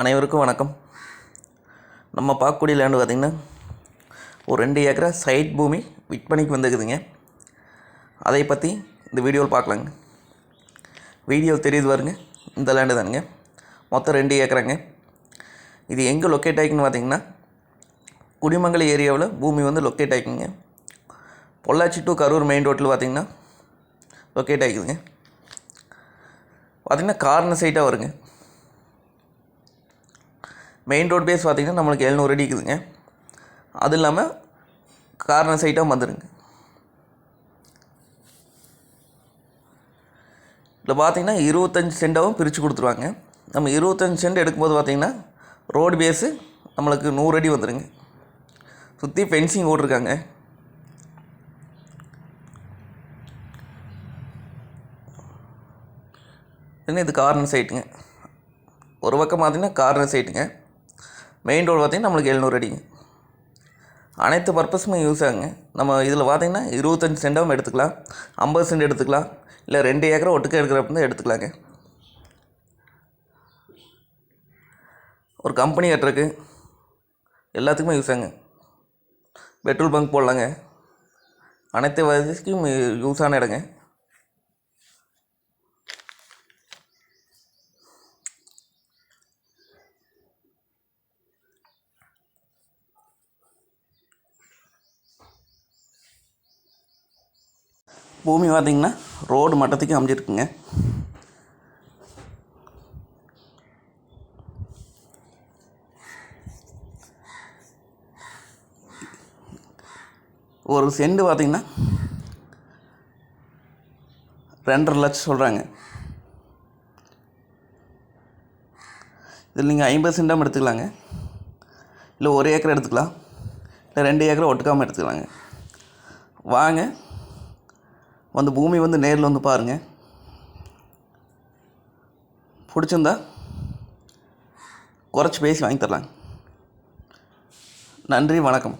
அனைவருக்கும் வணக்கம். நம்ம பார்க்கக்கூடிய லேண்டு பார்த்திங்கன்னா ஒரு 2 ஏக்கரா சைட் பூமி விற்பனைக்கு வந்துக்குதுங்க. அதை பற்றி இந்த வீடியோவில் பார்க்கலாங்க. வீடியோ தெரியுது பாருங்க, இந்த லேண்டு தானுங்க. மொத்தம் 2 ஏக்கராங்க. இது எங்கே லொக்கேட் ஆகிக்குன்னு பார்த்திங்கன்னா குடிமங்கலம் ஏரியாவில் பூமி வந்து லொக்கேட் ஆகிக்குங்க. பொள்ளாச்சி டு கரூர் மெயின் ரோட்டில் பார்த்திங்கன்னா லொக்கேட் ஆகிக்குதுங்க. பார்த்திங்கன்னா கார்னர் சைட்டாக வருங்க. மெயின் ரோட் பேஸ் பார்த்திங்கன்னா நம்மளுக்கு 700 அடி இருக்குதுங்க. அது இல்லாமல் கார்னர் சைட்டாக வந்துடுங்க. இதில் பார்த்திங்கன்னா 25 சென்டாகவும் பிரித்து கொடுத்துருவாங்க. நம்ம 25 சென்ட் எடுக்கும்போது பார்த்திங்கன்னா ரோடு பேஸு நம்மளுக்கு 100 அடி வந்துடுங்க. சுற்றி ஃபென்சிங் ஓட்டிருக்காங்க. இது கார்னர் சைட்டுங்க. ஒரு பக்கம் பார்த்திங்கன்னா கார்னர் சைட்டுங்க. மெயின் ரோடு பார்த்திங்கன்னா நம்மளுக்கு 700 அடிங்க. அனைத்து பர்பஸுமே யூஸ் ஆகுங்க. நம்ம இதில் பார்த்திங்கன்னா 25 சென்டாகவும் எடுத்துக்கலாம், 50 சென்ட் எடுத்துக்கலாம், இல்லை 2 ஏக்கரை ஒட்டுக்க எடுக்கிறப்ப தான் எடுத்துக்கலாங்க. ஒரு கம்பெனி கட்டுறதுக்கு எல்லாத்துக்குமே யூஸ் ஆகுங்க. பெட்ரோல் பங்க் போடலாங்க. அனைத்து வசதிக்கும் யூஸான இடங்க. பூமி பார்த்திங்கன்னா ரோடு மட்டத்துக்கு அமைஞ்சிருக்குங்க. ஒரு சென்ட் பார்த்திங்கன்னா 2.5 லட்சம் சொல்கிறாங்க. இதில் நீங்கள் 50 சென்டாகவும் எடுத்துக்கலாங்க, இல்லை 1 ஏக்கர் எடுத்துக்கலாம், இல்லை 2 ஏக்கரை ஒட்டுக்காமல் எடுத்துக்கலாங்க. வாங்க வந்து பூமி வந்து நேரில் வந்து பாருங்கள். பிடிச்சிருந்தா குறைச்சி பேசி வாங்கி தரலாங்க. நன்றி, வணக்கம்.